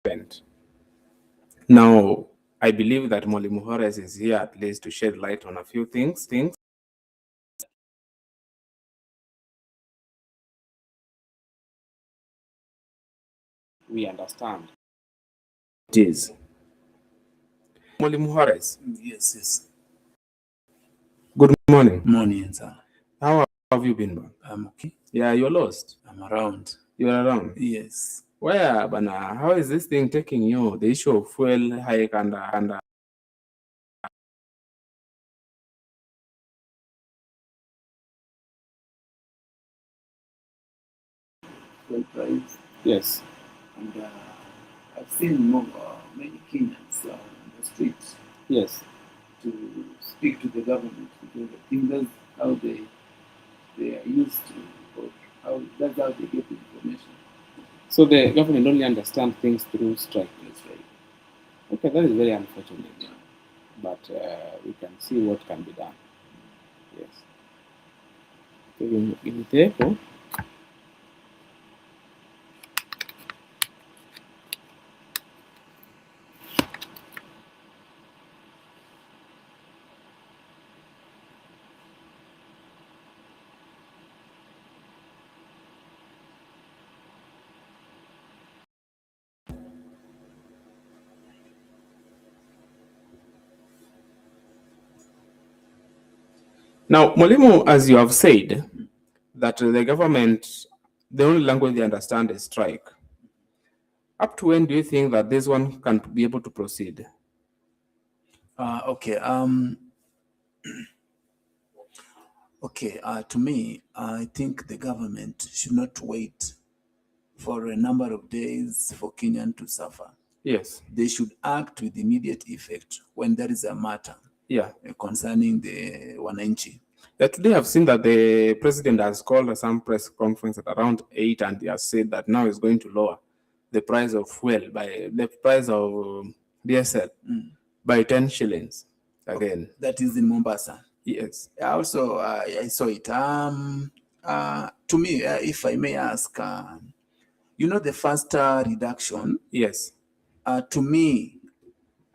event. Now, I believe that Mwalimu Horace is here at least to shed light on a few things. We understand. It is. Mwalimu Horace. Yes. Good morning. Morning, sir. How have you been, man? I'm okay. Yeah, you're lost. I'm around. You're around? Yes. Where, Bana? How is this thing taking you? The issue of fuel hike and Fuel price. yes. And I've seen many Kenyans on the streets. Yes. To speak to the government because I think that's how they are used to, or that's how they get the information. So the government only understands things through strike. That's right. Okay, that is very unfortunate. Yeah. But we can see what can be done. Yes. In therefore, now, Mwalimu, as you have said, that the government, the only language they understand is strike. Up to when do you think that this one can be able to proceed? Okay. Okay. To me, I think the government should not wait for a number of days for Kenyan to suffer. Yes. They should act with immediate effect when there is a matter. Yeah. Concerning the wananchi. Yeah, today I've seen that the president has called some press conference at around 8 and he has said that now he's going to lower the price of fuel by the price of DSL by 10 shillings again. That is in Mombasa. Yes. Also, I saw it. To me, if I may ask, the first reduction. Yes. To me,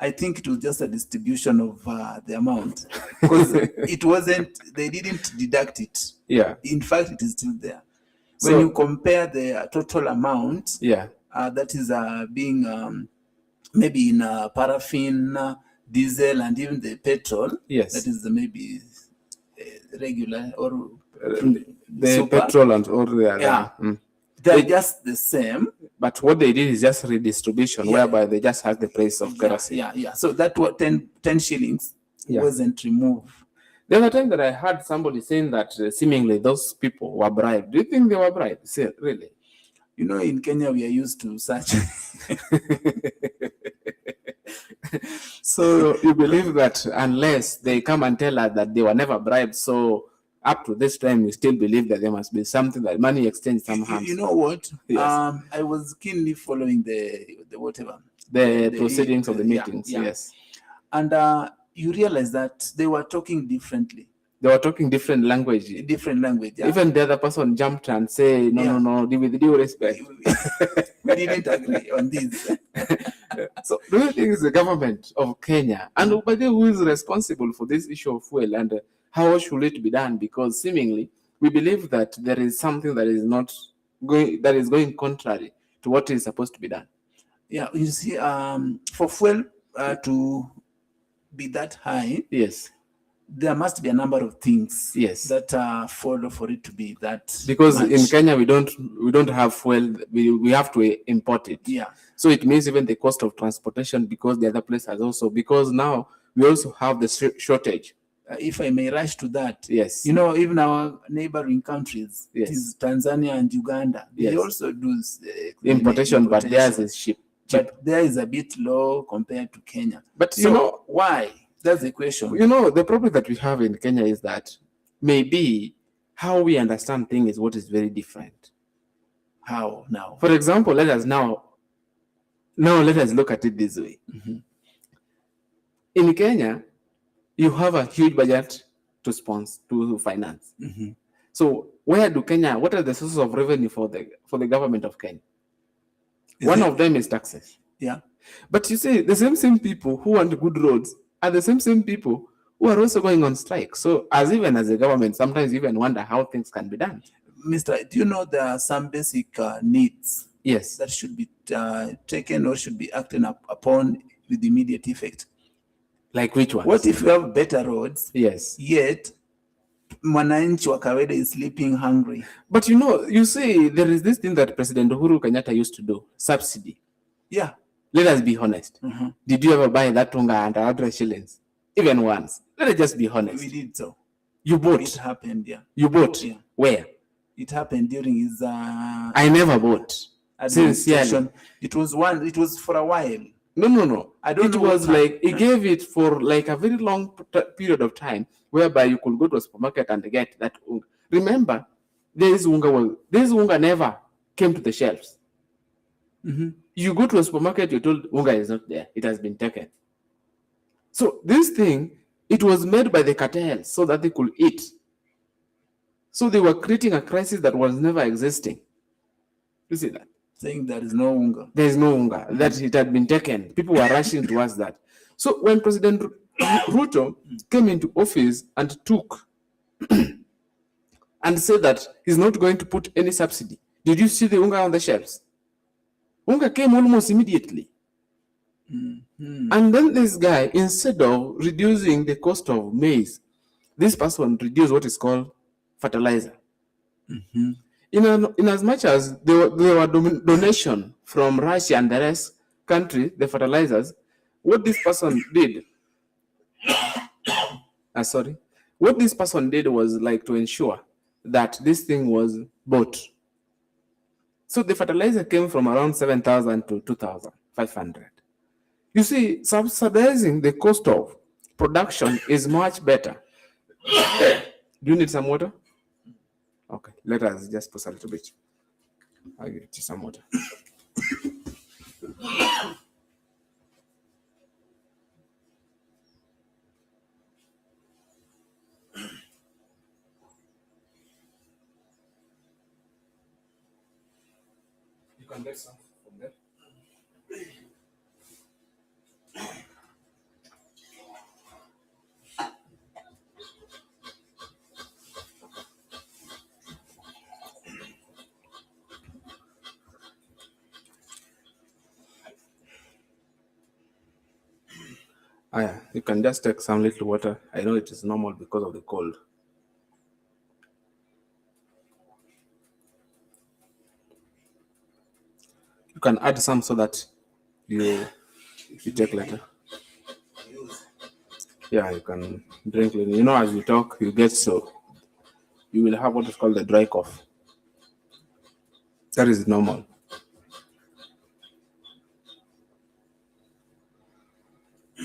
I think it was just a distribution of the amount because it wasn't. They didn't deduct it. Yeah. In fact, it is still there. When you compare the total amount, yeah, that is being maybe in paraffin, diesel, and even the petrol. Yes. That is maybe regular or the super. Petrol and all the other. Yeah. They're just the same. But what they did is just redistribution, whereby they just had the price of kerosene. Yeah. So that was 10 shillings wasn't removed. The other time that I heard somebody saying that seemingly those people were bribed. Do you think they were bribed? Say, really? In Kenya, we are used to such. So you believe that unless they come and tell us that they were never bribed, so up to this time, you still believe that there must be something that money exchange somehow. You know what? Yes. I was keenly following the whatever. The proceedings of the meetings, yes. And you realize that they were talking differently. They were talking different language. Yeah. Even the other person jumped and say, no, with due respect. We didn't agree on this. So do you think it's the government of Kenya? And by the way, who is responsible for this issue of fuel and how should it be done? Because seemingly we believe that there is something that is not going contrary to what is supposed to be done. Yeah, you see, for fuel to be that high, yes, there must be a number of things that follow for it to be that. Because much. In Kenya we don't have fuel, we have to import it. Yeah. So it means even the cost of transportation, because the other place has also, because now we also have the shortage. If I may rush to that, yes, even our neighboring countries, yes, it is Tanzania and Uganda. They also do importation, but theirs is cheap. But there is a bit low compared to Kenya. But so why? That's the question. The problem that we have in Kenya is that maybe how we understand things is what is very different. How now? For example, let us look at it this way. Mm-hmm. In Kenya, you have a huge budget to sponsor, to finance. Mm-hmm. So what are the sources of revenue for the government of Kenya? One of them is taxes. Yeah. But you see, the same people who want good roads are the same people who are also going on strike. So, as a government, sometimes you even wonder how things can be done. Mr. Do you know there are some basic needs Yes. that should be taken or should be acted upon with immediate effect? Like which ones? What if you have better roads, Yes. yet mwananchi wa kawaida is sleeping hungry? But you see, there is this thing that President Uhuru Kenyatta used to do, subsidy. Yeah. Let us be honest. Mhm. Did you ever buy that tunga under 100 shillings? Even once. Let us just be honest. We did so. You bought. It happened, yeah. You bought? Yeah. Where? It happened during his I never bought. administration. It was for a while. No. I don't know. It was like he gave it for like a very long period of time, whereby you could go to a supermarket and get that unga. Remember, this unga never came to the shelves. Mm-hmm. You go to a supermarket, you're told unga is not there; it has been taken. So this thing, it was made by the cartels so that they could eat. So they were creating a crisis that was never existing. You see that? Saying there is no unga. There is no unga, that it had been taken. People were rushing towards that. So when President Ruto came into office and took and said that he's not going to put any subsidy, did you see the unga on the shelves? Unga came almost immediately. Mm-hmm. And then this guy, instead of reducing the cost of maize, this person reduced what is called fertilizer. Mm-hmm. In as much as there were donation from Russia and the rest country, the fertilizers, what this person did, what this person did was like to ensure that this thing was bought. So the fertilizer came from around 7,000 to 2,500. You see, subsidizing the cost of production is much better. Do you need some water? Okay, let us just pause a little bit. I'll give you some water. You can get some from there. You can just take some little water. I know it is normal because of the cold. You can add some so that you take later. Yeah, you can drink it. As you talk, you will have what is called the dry cough. That is normal.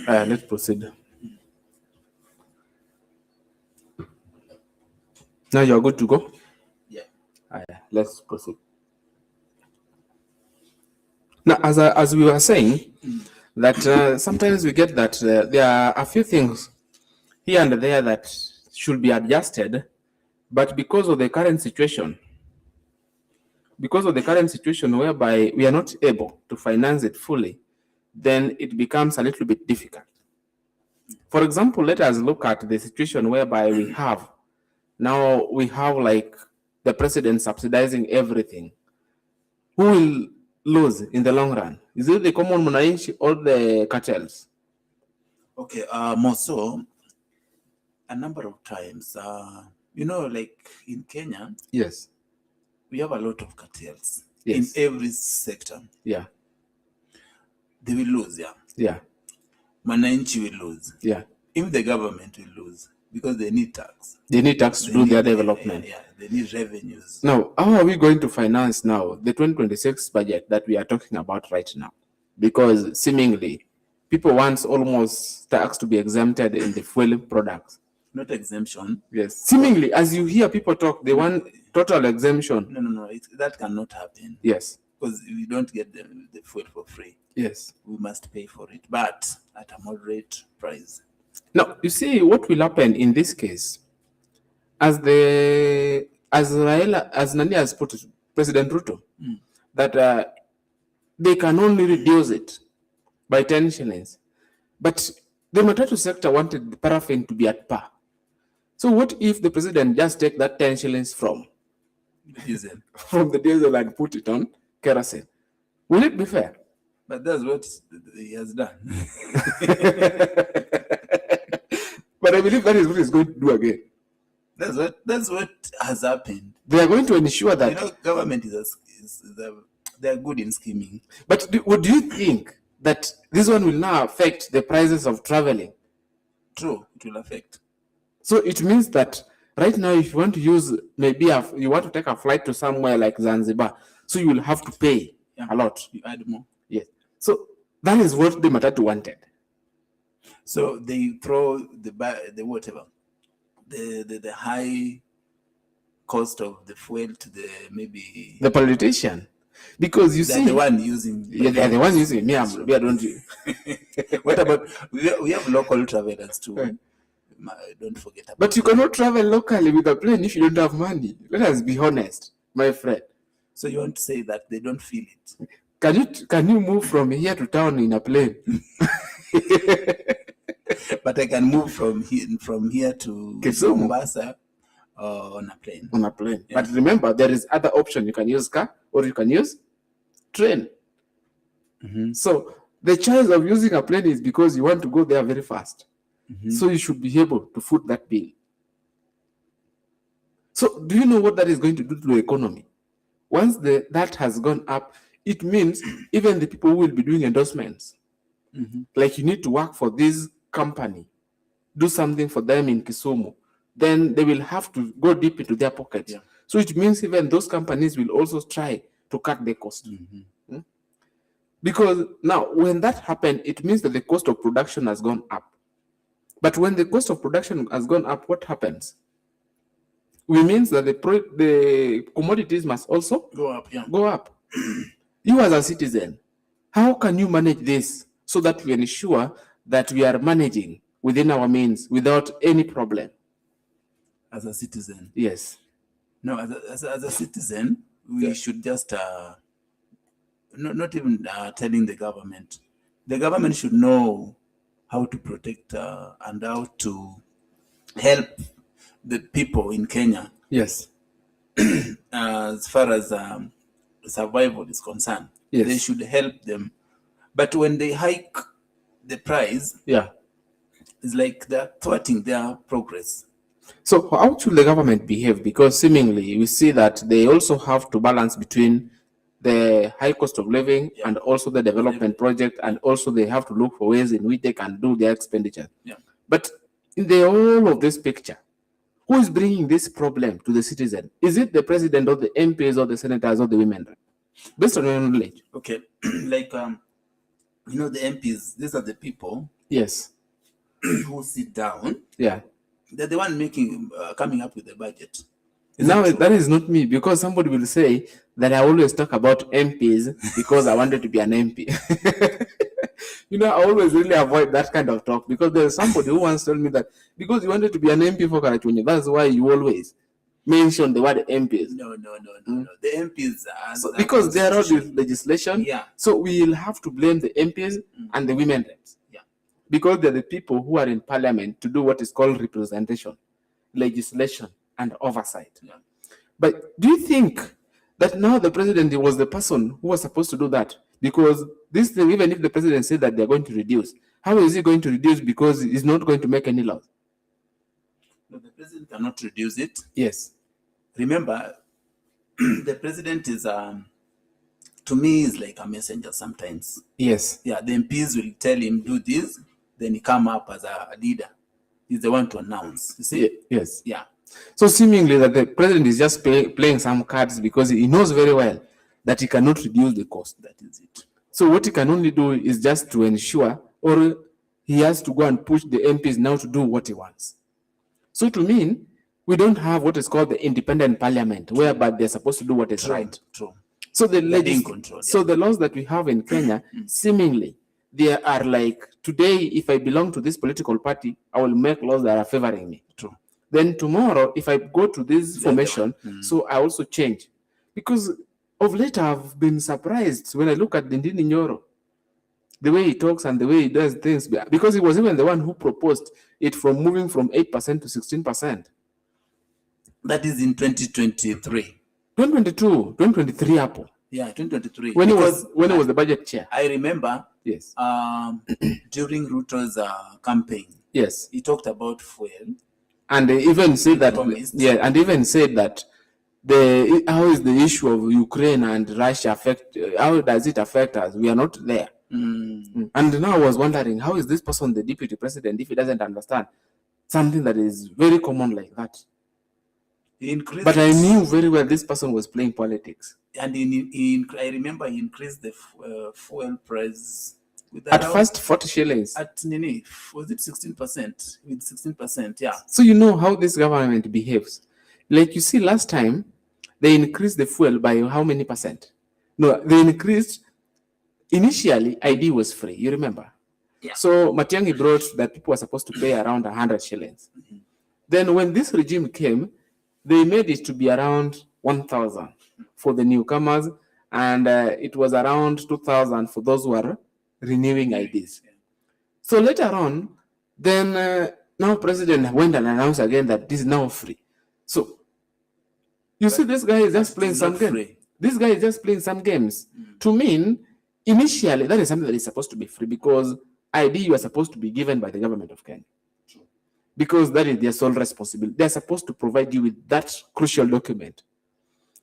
Let's proceed. Now you're good to go? Yeah. Let's proceed. Now, as we were saying, that sometimes we get that there are a few things here and there that should be adjusted, but because of the current situation whereby we are not able to finance it fully, then it becomes a little bit difficult. For example, let us look at the situation whereby we have like the president subsidizing everything. Who will lose in the long run? Is it the common mwananchi or the cartels? Okay, more so, a number of times, like in Kenya, Yes, we have a lot of cartels. Yes. In every sector. Yeah. They will lose, yeah. Yeah. Mwananchi will lose. Yeah. Even the government will lose because they need tax. They need tax to do their development. Yeah, they need revenues. Now, how are we going to finance now the 2026 budget that we are talking about right now? Because seemingly, people want almost tax to be exempted in the fuel products. Not exemption. Yes. Seemingly, as you hear people talk, they want total exemption. No. That cannot happen. Yes. Because we don't get the fuel for free. Yes. We must pay for it, but at a moderate price. Now, you see what will happen in this case, as Nani has put it, President Ruto, that they can only reduce it by 10 shillings. But the matatu sector wanted the paraffin to be at par. So what if the president just take that 10 shillings from Diesel. from the diesel and put it on kerosene? Will it be fair? But that's what he has done. But I believe that is what he's going to do again. That's what has happened. They are going to ensure that, you know, government they're good in scheming. But would you think that this one will now affect the prices of traveling? True, it will affect. So it means that right now, if you want to use, maybe you want to take a flight to somewhere like Zanzibar, so you will have to pay a lot. You add more. Yes. So that is what the matatu wanted. So they throw the whatever, the high cost of the fuel to the politician, because you see the one using. Yeah, they are the ones using. Me, don't you? What about we have local travelers too? Right. Don't forget about. But you cannot travel locally with a plane if you don't have money. Let us be honest, my friend. So you want to say that they don't feel it? Can you move from here to town in a plane? But I can move from here to Kisumu. Mombasa on a plane. On a plane. Yeah. But remember, there is other option. You can use car or you can use train. Mm-hmm. So the choice of using a plane is because you want to go there very fast. Mm-hmm. So you should be able to foot that bill. So do you know what that is going to do to the economy? Once that has gone up, it means even the people who will be doing endorsements, mm-hmm. like you need to work for this company, do something for them in Kisumu, then they will have to go deep into their pockets. Yeah. So it means even those companies will also try to cut the cost. Mm-hmm. Because now when that happened, it means that the cost of production has gone up. But when the cost of production has gone up, what happens? It means that the commodities must also go up. Yeah. Go up. You as a citizen, how can you manage this so that we ensure that we are managing within our means without any problem? As a citizen? Yes. No, as a citizen, we should just not even telling the government. The government should know how to protect and how to help the people in Kenya. Yes. As far as survival is concerned, yes. They should help them. But when they hike the price, it's like they're thwarting their progress. So how should the government behave? Because seemingly we see that they also have to balance between the high cost of living and also the development project, and also they have to look for ways in which they can do their expenditure. Yeah. But in the whole of this picture, who is bringing this problem to the citizen? Is it the president or the MPs or the senators or the women? Based on your knowledge. Okay, like the MPs, these are the people. Yes. Who sit down. Yeah. They're the one coming up with the budget. Now that is not me, because somebody will say that I always talk about MPs because I wanted to be an MP. I always really avoid that kind of talk, because there's somebody who once told me that because you wanted to be an MP for Karachunya, that's why you always mention the word MPs. No. The MPs are because they are all the legislation. Yeah. So we'll have to blame the MPs and the women reps. Yeah. Because they're the people who are in parliament to do what is called representation, legislation, and oversight. Yeah. But do you think that now the president was the person who was supposed to do that? Because this thing, even if the president said that they're going to reduce, how is he going to reduce? Because he's not going to make any laws. No, the president cannot reduce it. Yes. Remember, the president is, to me, is like a messenger sometimes. Yes. Yeah, the MPs will tell him, do this, then he come up as a leader. He's the one to announce. You see? Yes. Yeah. So seemingly that the president is just playing some cards because he knows very well that he cannot reduce the cost. That is it. So what he can only do is just to ensure, or he has to go and push the MPs now to do what he wants. So to me, we don't have what is called the independent parliament, whereby they're supposed to do what is right. True. So the laws that we have in Kenya, seemingly, they are like, today, if I belong to this political party, I will make laws that are favoring me. True. Then tomorrow, if I go to this formation, so I also change. Because of late, I've been surprised when I look at Ndini Nyoro. the way he talks and the way he does things, because he was even the one who proposed it from moving from 8% to 16%. That is in 2023. 2022, 2023 Apple. Yeah, 2023. When he was the budget chair. I remember Yes. During Ruto's campaign, Yes. he talked about fuel. And they even said that, promised. yeah, and even said that how is the issue of Ukraine and Russia affect, how does it affect us? We are not there. And now I was wondering, how is this person the deputy president if he doesn't understand something that is very common like that? But I knew very well this person was playing politics. And I remember he increased the fuel price. At first, 40 shillings. At Nini, was it 16%? With 16%, yeah. So you know how this government behaves. Like you see, last time, they increased the fuel by how many percent? No, they increased, initially, ID was free, you remember? Yeah. So Matiang'i brought that people were supposed to pay around 100 shillings. Then when this regime came, they made it to be around 1,000 for the newcomers, and it was around 2,000 for those who are renewing IDs. So later on, then now President went and announced again that this is now free. So you see, this guy is just playing some games. This guy is just playing some games to mean initially that is something that is supposed to be free, because ID you are supposed to be given by the government of Kenya. Because that is their sole responsibility. They are supposed to provide you with that crucial document.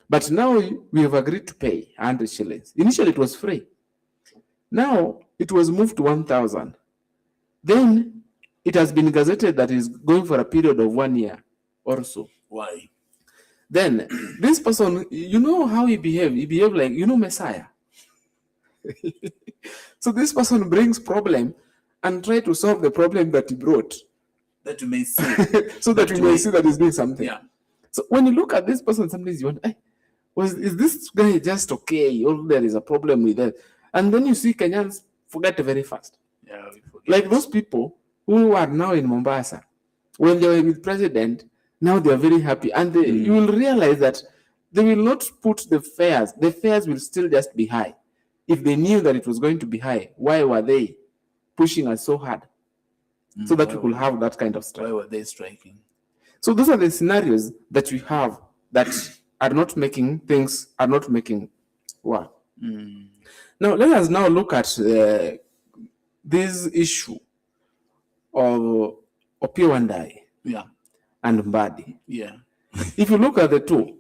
But now we have agreed to pay 100 shillings. Initially, it was free. Now, it was moved to 1,000. Then, it has been gazetted that is going for a period of 1 year or so. Why? Then, this person, you know how he behaved? He behaved like, Messiah. So, this person brings problem and try to solve the problem that he brought. That you may see. So that you may see that he's doing something. Yeah. So when you look at this person, sometimes you wonder, is this guy just okay? Or there is a problem with that? And then you see Kenyans forget very fast. Yeah, we forget. Like those people who are now in Mombasa, when they were with president, now they are very happy. And you will realize that they will not put the fares. The fares will still just be high. If they knew that it was going to be high, why were they pushing us so hard? So that we could have that kind of strike. Why were they striking? So those are the scenarios that we have that are not making work. Now let us now look at this issue of Opiyo Wandayi and Mbadi. Yeah. If you look at the two,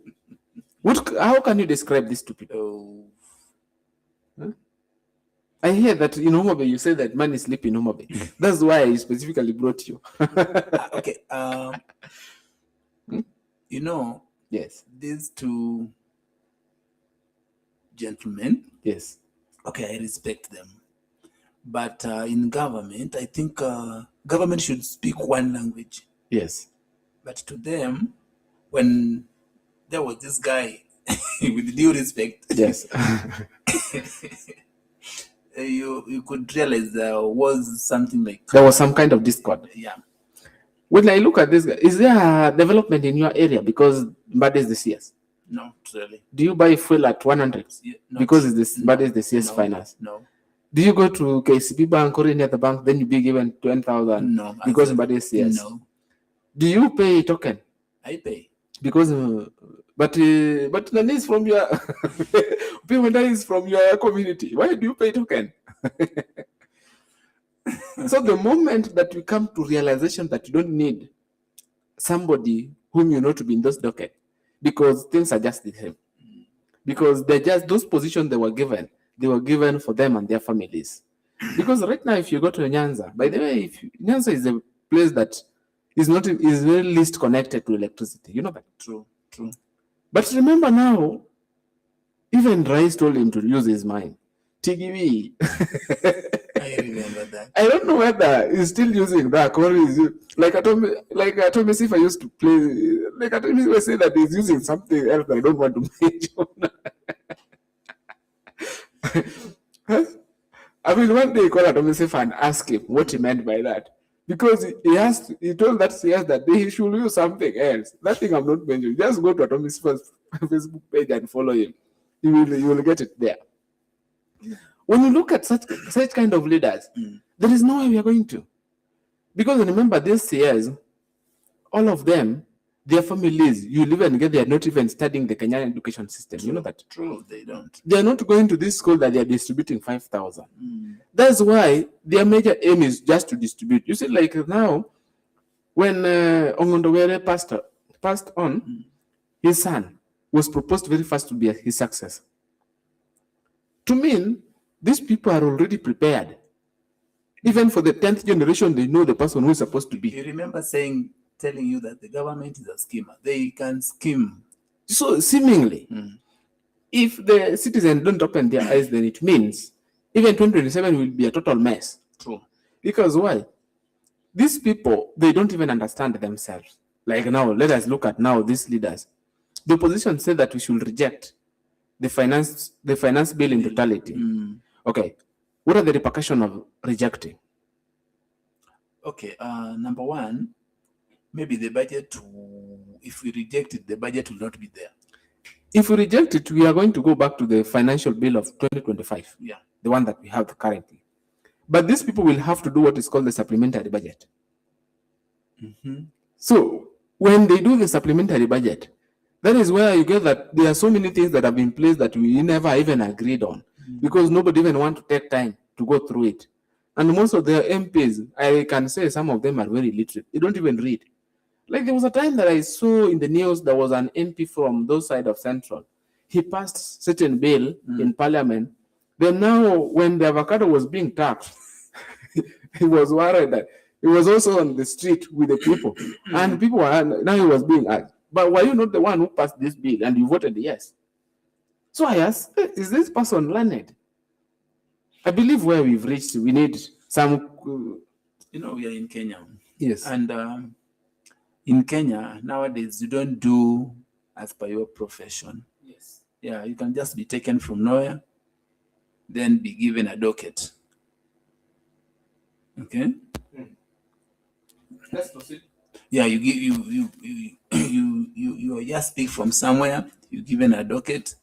how can you describe these two people? I hear that in Homa Bay you say that man is sleeping in Homa Bay. That's why I specifically brought you. Okay. Yes. These two gentlemen. Yes. Okay, I respect them. But in government, I think government should speak one language. Yes. But to them, when there was this guy, with due respect. Yes. You could realize there was something like... There was some kind of discord. Yeah. When I look at this guy, is there a development in your area because Mbadi is the CS? No, really. Do you buy fuel at 100? Yeah, because Mbadi is the CS finance? No. Do you go to KCB Bank or any other bank, then you be given 20,000? No. Because Mbadi is CS? No. Do you pay token? I pay. Because... But Nani is from your Wandayi is from your community. Why do you pay token? So the moment that you come to realization that you don't need somebody whom you know to be in those docket, because things are just the same. Because they're just those positions they were given for them and their families. Because right now, if you go to Nyanza, by the way, Nyanza is a place that is very least connected to electricity. You know that? True. But remember now, even Rice told him to use his mind. TGV. I remember that. I don't know whether he's still using that or like Atomi Sifa used to play. Like Atomi Sifa say that he's using something else that I don't want to mention. I mean, one day he called Atomi Sifa and asked him what he meant by that. Because he told that CS that he should use something else. That thing I'm not mentioning. Just go to Atomi's Facebook page and follow him. You will get it there. When you look at such kind of leaders, there is no way we are going to. Because remember, these years, all of them, their families, you live and get, they are not even studying the Kenyan education system. You know that? True, they don't. They are not going to this school that they are distributing 5,000. That's why their major aim is just to distribute. You see, like now, when Ongondowere passed on, his son was proposed very fast to be his successor. To me, these people are already prepared. Even for the 10th generation, they know the person who is supposed to be. You remember telling you that the government is a schemer. They can scheme. So seemingly, if the citizens don't open their eyes, then it means even 2027 will be a total mess. True. Because why? These people, they don't even understand themselves. Like now, let us look at now these leaders. The opposition said that we should reject the finance bill in totality. Okay, what are the repercussions of rejecting? Okay, number one, maybe the budget, if we reject it, the budget will not be there. If we reject it, we are going to go back to the financial bill of 2025. Yeah. The one that we have currently. But these people will have to do what is called the supplementary budget. So when they do the supplementary budget, that is where you get that there are so many things that have been placed that we never even agreed on, because nobody even want to take time to go through it. And most of the MPs, I can say some of them are very literate. They don't even read. Like there was a time that I saw in the news, there was an MP from those side of Central. He passed certain bill in Parliament. Then now, when the avocado was being taxed, he was worried that he was also on the street with the people, and people were now he was being asked, but were you not the one who passed this bill and you voted yes? So I asked, is this person learned? I believe where we've reached, we need some. We are in Kenya. Yes. And in Kenya nowadays, you don't do as per your profession. Yes. Yeah, you can just be taken from nowhere, then be given a docket. Okay. Let's proceed. Yeah, you just pick from somewhere. You're given a docket,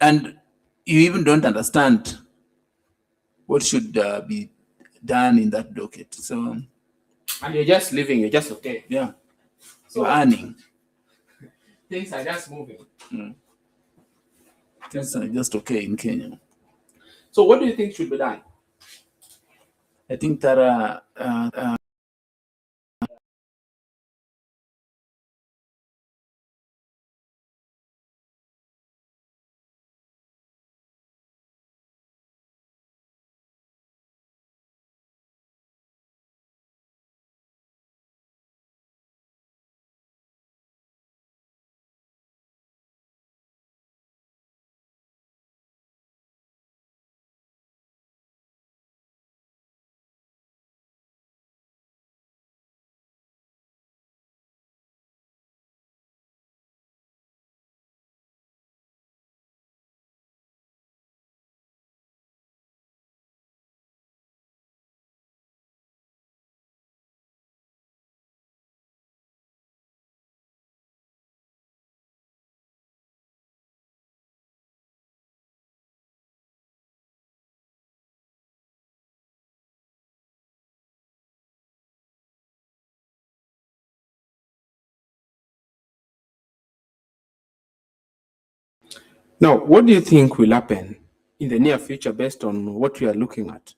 and you even don't understand what should be done in that docket. So, and you're just living. You're just okay. Yeah. So earning. Things are just moving. Things are just okay in Kenya. So what do you think should be done? I think that Now, what do you think will happen in the near future based on what we are looking at?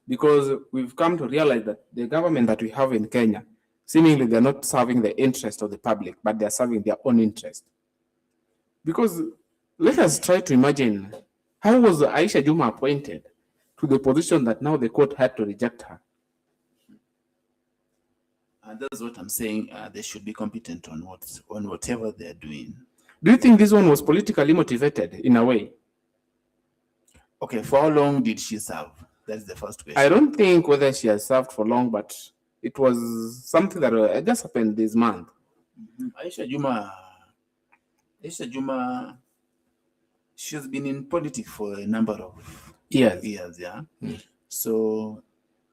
Because we've come to realize that the government that we have in Kenya, seemingly they're not serving the interest of the public, but they're serving their own interest. Because let us try to imagine, how was Aisha Juma appointed to the position that now the court had to reject her? that's what I'm saying. They should be competent on whatever they're doing. Do you think this one was politically motivated in a way? Okay, for how long did she serve? That's the first question. I don't think whether she has served for long, but it was something that just happened this month. Aisha Juma, she has been in politics for a number of years, yeah. So,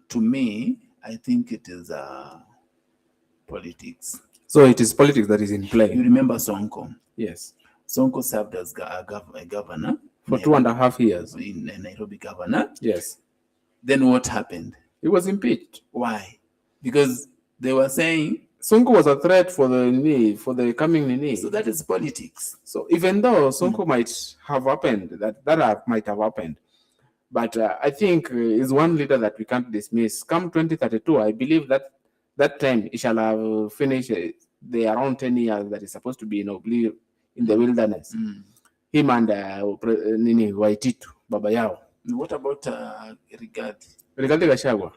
to me, I think it is politics. So it is politics that is in play. You remember Sonko? Yes. Sonko served as a governor for 2.5 years. in Nairobi governor. Yes. Then what happened? He was impeached. Why? Because they were saying Sonko was a threat for the coming Nini. so that is politics. So even though Sonko might have happened, might have happened, but I think is one leader that we can't dismiss. Come 2032, I believe that time he shall have finished the around 10 years that is supposed to be in the wilderness. Him and Nini Waititu, Baba Yao. What about Rigathi Gachagua?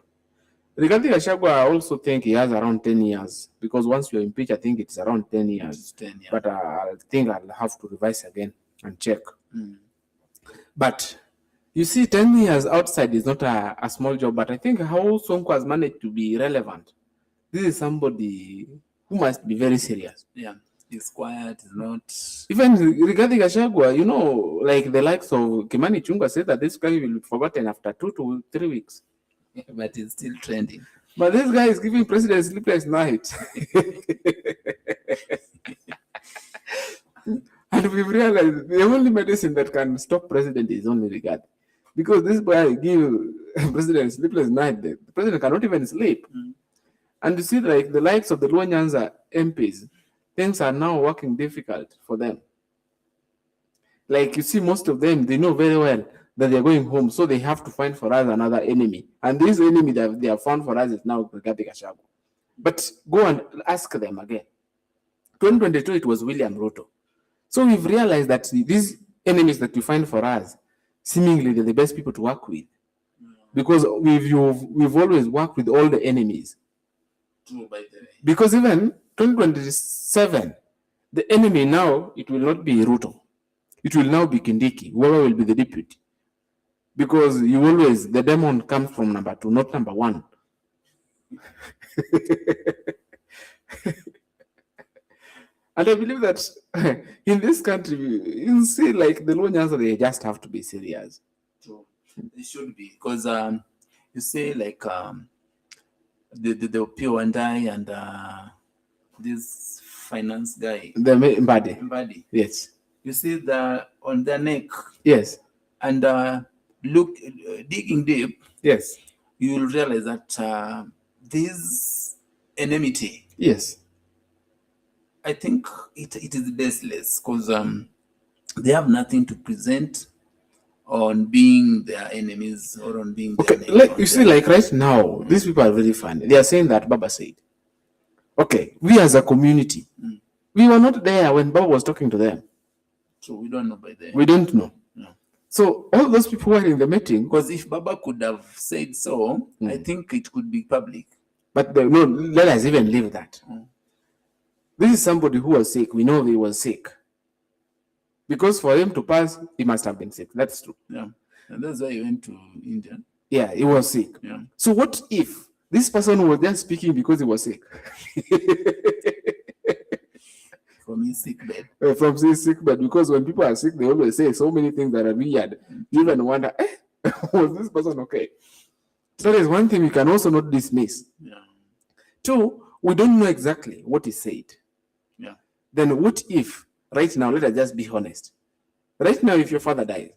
Rigathi Gachagua, I also think he has around 10 years because once you're impeached, I think it's around 10 years. It's 10 years. But I think I'll have to revise again and check. But you see, 10 years outside is not a small job. But I think how Sonko has managed to be relevant. This is somebody who must be very serious. Yeah, he's quiet. He's not. Even Rigathi Gachagua, like the likes of Kimani Chungwa said that this guy will be forgotten after 2 to 3 weeks. But it's still trending. But this guy is giving president sleepless night. And we've realized the only medicine that can stop president is only Rigathi. Because this guy give president sleepless night, the president cannot even sleep. And you see, like the likes of the Luo Nyanza MPs, things are now working difficult for them. Like you see, most of them, they know very well that they're going home, so they have to find for us another enemy. And this enemy that they have found for us is now Rigathi Gachagua. But go and ask them again. 2022, it was William Ruto. So we've realized that these enemies that we find for us, seemingly they're the best people to work with. Because we've always worked with all the enemies. True, by the way. Because even 2027, the enemy now, it will not be Ruto. It will now be Kindiki, whoever will be the deputy. Because the demon comes from number 2, not number 1. And I believe that in this country, you see, like the Luo Nyanza, they just have to be serious. True. They should be. Because you say, like, the Pio and I and this finance guy. The Mbadi. Mbadi. Yes. You see on their neck. Yes. And digging deep. Yes. You will realize that this enmity. Yes. I think it is baseless because they have nothing to present on being their enemies or on being their okay. Like you see, like right now, these people are very funny. They are saying that Baba said. Okay, we as a community, we were not there when Baba was talking to them. So we don't know by then. We don't know. No. So all those people were in the meeting. Because if Baba could have said so, I think it could be public. But no, let us even leave that. This is somebody who was sick. We know he was sick. Because for him to pass, he must have been sick. That's true. Yeah. And that's why he went to India. Yeah, he was sick. Yeah. So what if this person was just speaking because he was sick? From his sick bed. From his sick bed. Because when people are sick, they always say so many things that are weird. You even wonder, was this person okay? So that is one thing we can also not dismiss. Yeah. 2, we don't know exactly what he said. Yeah. Then what if, right now, let us just be honest. Right now, if your father dies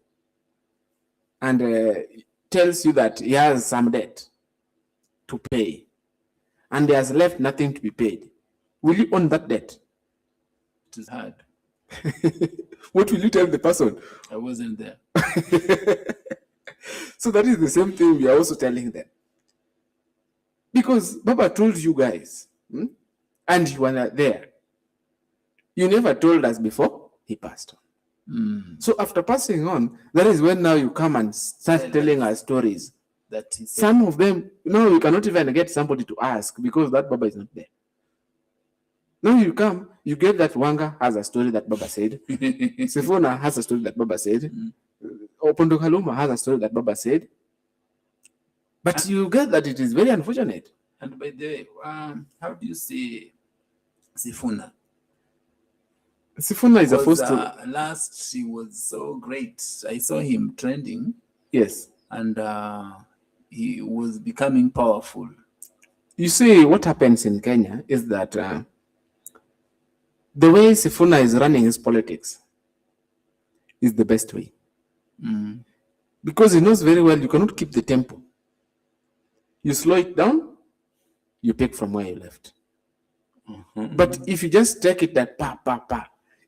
and tells you that he has some debt to pay and he has left nothing to be paid, will you own that debt? It is hard. What will you tell the person? I wasn't there. So that is the same thing we are also telling them. Because Baba told you guys, and you were not there. You never told us before he passed on. So after passing on, that is when now you come and start telling us stories. That he said. Some of them, no, you cannot even get somebody to ask because that Baba is not there. Now you come, you get that Wanga has a story that Baba said. Sifuna has a story that Baba said. Opondo Kaluma has a story that Baba said. But you get that it is very unfortunate. And by the way, how do you see Sifuna? Sifuna is supposed to. Last, he was so great. I saw him trending. Yes. And he was becoming powerful. You see, what happens in Kenya is that the way Sifuna is running his politics is the best way. Because he knows very well you cannot keep the tempo. You slow it down, you pick from where you left. But if you just take it that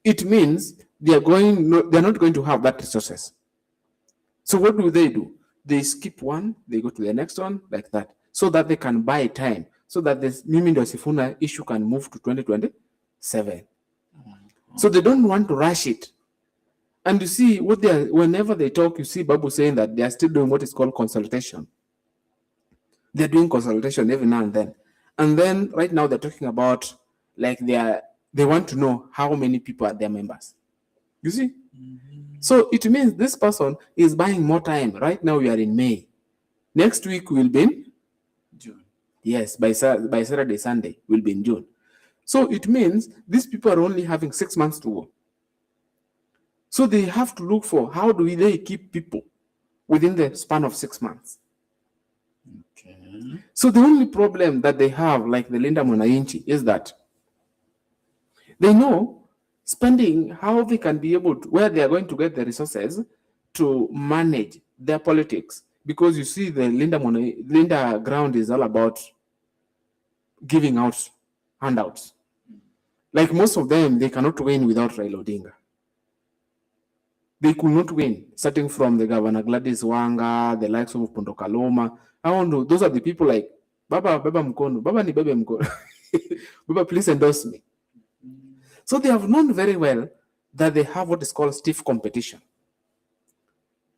it means they're not going to have that resources. So what do? They skip one, they go to the next one, like that, so that they can buy time, so that this Mimindo Sifuna issue can move to 2027. So they don't want to rush it. And you see, whenever they talk, you see Babu saying that they are still doing what is called consultation. They're doing consultation every now and then. And then right now they're talking about like they want to know how many people are their members. You see? So it means this person is buying more time. Right now we are in May. Next week we'll be in June. Yes, by Saturday, Sunday, we'll be in June. So it means these people are only having 6 months to go. So they have to look for how do they keep people within the span of 6 months. Okay. So the only problem that they have, like the Linda Mwananchi, is that they know spending how they can be able to, where they are going to get the resources to manage their politics. Because you see, the Linda ground is all about giving out handouts. Like most of them, they cannot win without Raila Odinga. They could not win, starting from the Governor Gladys Wanga, the likes of Pondo Kaloma. Those are the people like, Baba Mkono, Baba ni Bebe Mkono. Baba, please endorse me. So they have known very well that they have what is called stiff competition.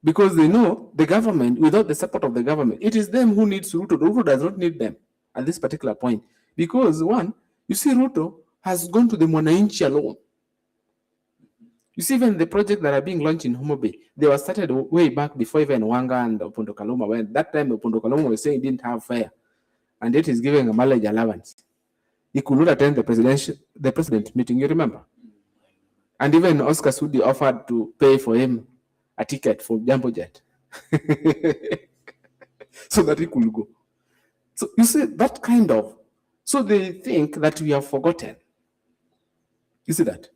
Because they know the government, without the support of the government, it is them who needs Ruto. Ruto does not need them at this particular point. Because one, you see, Ruto has gone to the Mwananchi alone. You see, even the projects that are being launched in Homa Bay, they were started way back before even Wanga and Opondo Kaluma went. That time, Opondo Kaluma was saying he didn't have fare, and yet he's giving a mileage allowance. He could not attend the president meeting, you remember? And even Oscar Sudi offered to pay for him a ticket for Jumbo Jet so that he could go. So you see, that kind of, so they think that we have forgotten. You see that?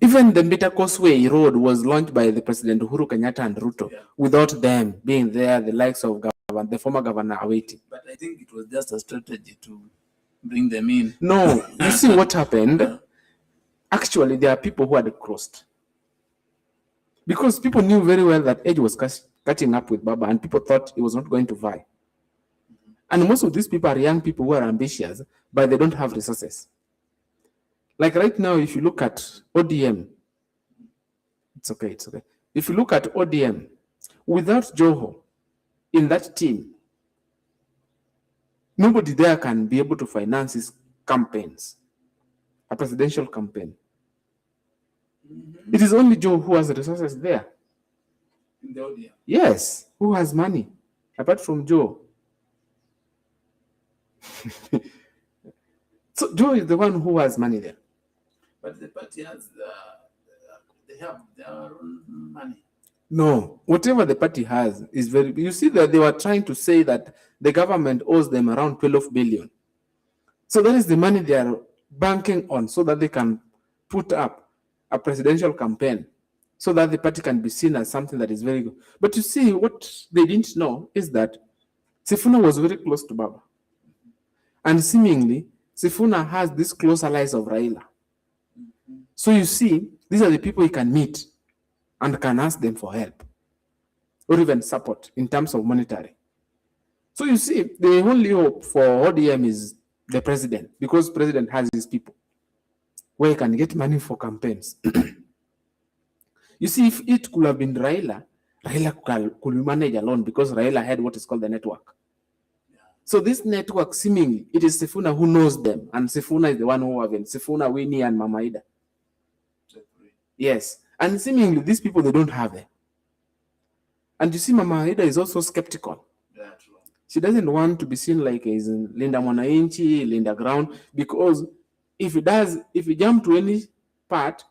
Even the Mbita Causeway Road was launched by the President Uhuru Kenyatta and Ruto without them being there, the likes of the former Governor Awiti. But I think it was just a strategy to bring them in. No, you see what happened? Actually, there are people who had crossed. Because people knew very well that Edge was catching up with Baba, and people thought he was not going to vie. And most of these people are young people who are ambitious, but they don't have resources. Like right now, if you look at ODM, it's okay. If you look at ODM, without Joho in that team, nobody there can be able to finance his campaigns, a presidential campaign. It is only Joe who has the resources there. In the ODM. Yes, who has money, apart from Joe. So Joe is the one who has money there. But the party has, they have their own money. No, whatever the party has is very. You see that they were trying to say that the government owes them around 12 billion. So that is the money they are banking on, so that they can put up a presidential campaign, so that the party can be seen as something that is very good. But you see, what they didn't know is that Sifuna was very close to Baba, and seemingly Sifuna has this close allies of Raila. So you see, these are the people he can meet and can ask them for help or even support in terms of monetary. So you see, the only hope for ODM is the president, because president has his people where he can get money for campaigns. You see, if it could have been Raila could manage alone, because Raila had what is called the network. So this network, seemingly, it is Sifuna who knows them, and Sifuna is the one who have it. Sifuna, Winnie, and Mama Ida. Yes, and seemingly these people, they don't have it. And you see, Mama Ida is also skeptical. She doesn't want to be seen like as Linda Mwananchi, Linda Ground, because if he jump to any part,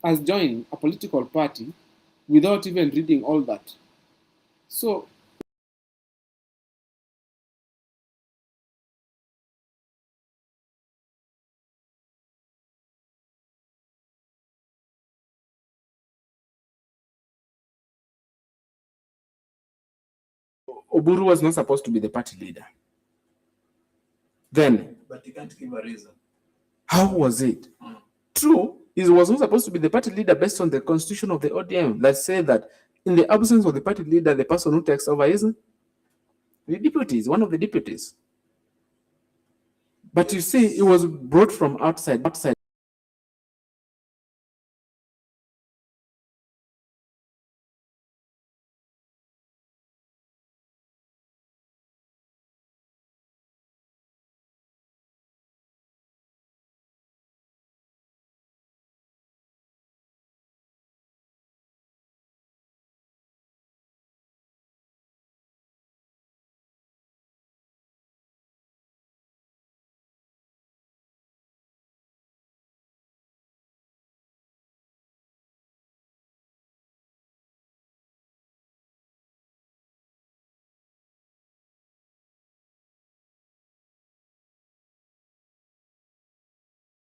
has joined a political party without even reading all that. So Oburu was not supposed to be the party leader. Then, But you can't give a reason. how was it? True, he was not supposed to be the party leader based on the constitution of the ODM that said that in the absence of the party leader, the person who takes over is the deputies, one of the deputies. But you see, it was brought from outside.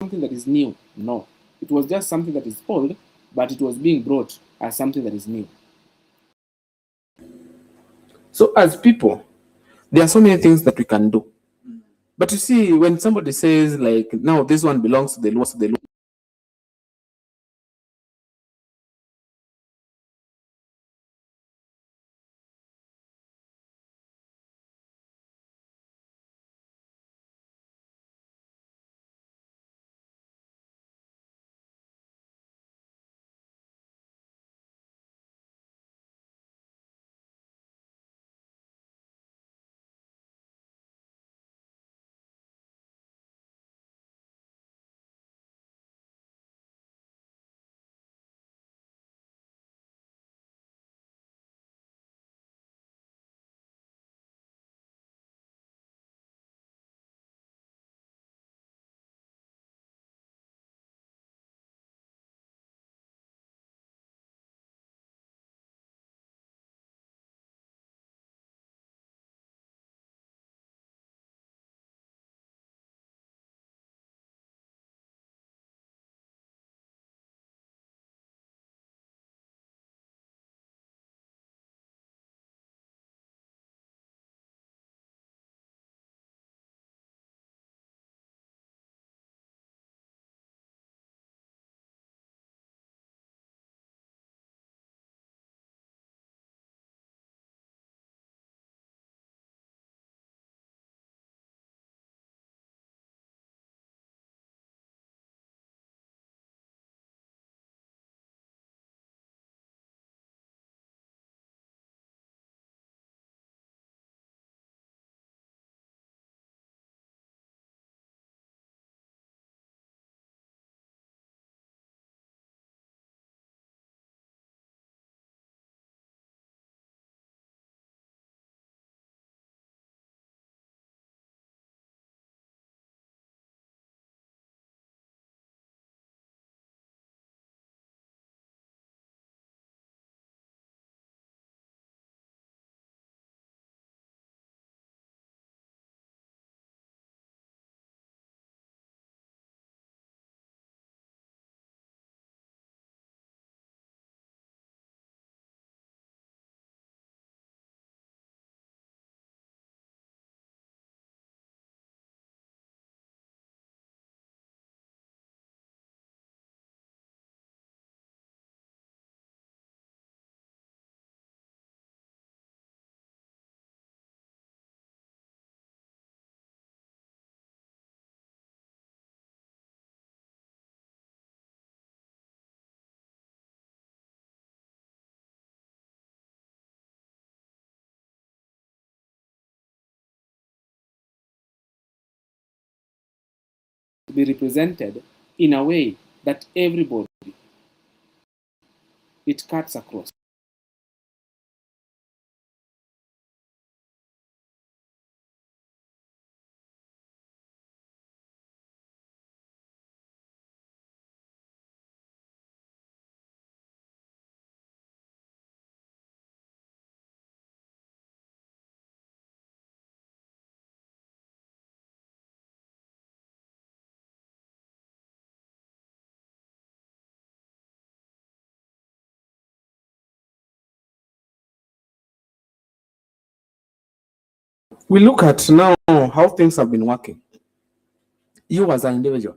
Something that is new. No. It was just something that is old, but it was being brought as something that is new. So, as people, there are so many things that we can do. But you see, when somebody says, like, now this one belongs to the law, to be represented in a way that everybody, it cuts across. We look at now how things have been working. You as an individual,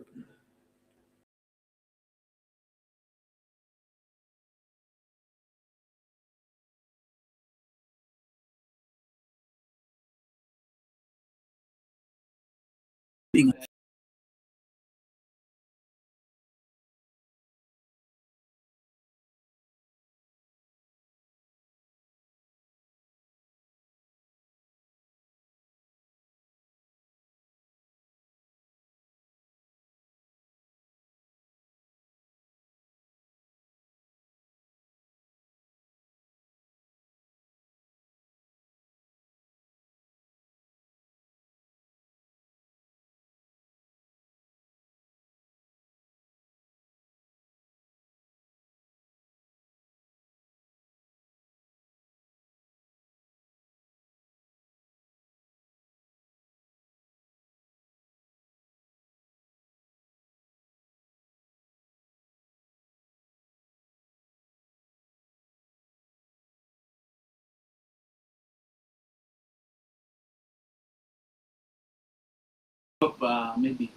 maybe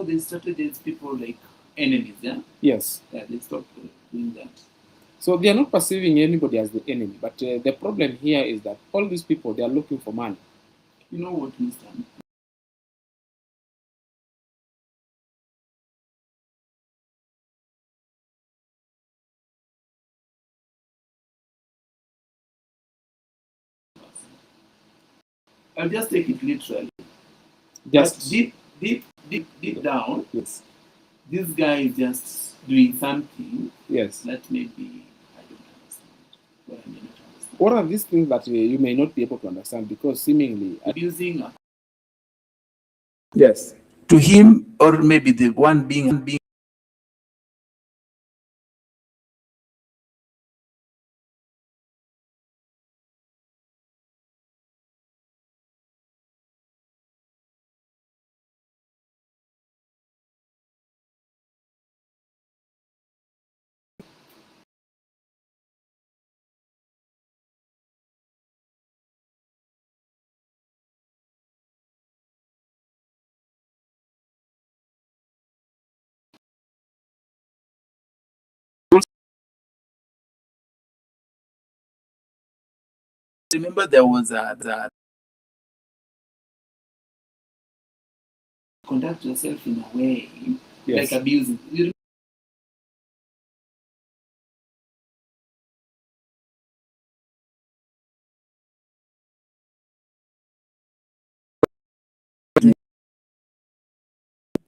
they started these people like enemies. Yeah, yes. yeah, they stopped doing that. So they are not perceiving anybody as the enemy. But the problem here is that all these people, they are looking for money. You know what, Mister? I'll just take it literally. Just But deep down, yes, this guy is just doing something yes. that maybe I don't understand. What I may not understand. What are these things that you may not be able to understand because seemingly Abusing yes, to him, or maybe the one being. Remember, there was a conduct yourself in a way yes. like abusing.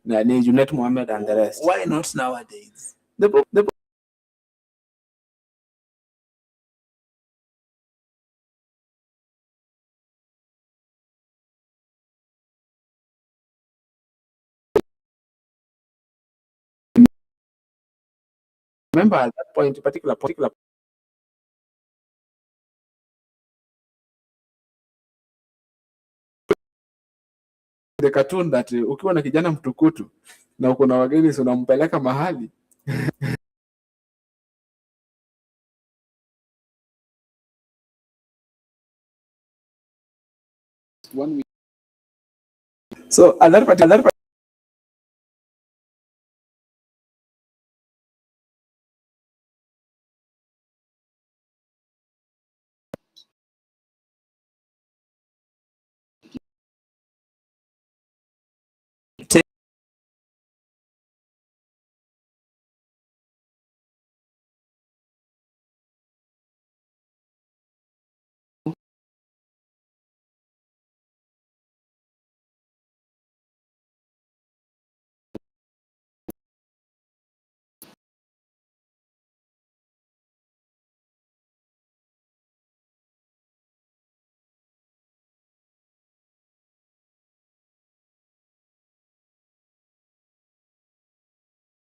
Junet Mohammed and the rest. Why not nowadays? The remember at that point, particular the cartoon that ukiwa na kijana mtukutu na uko na wageni so unampeleka mahali one week. So at that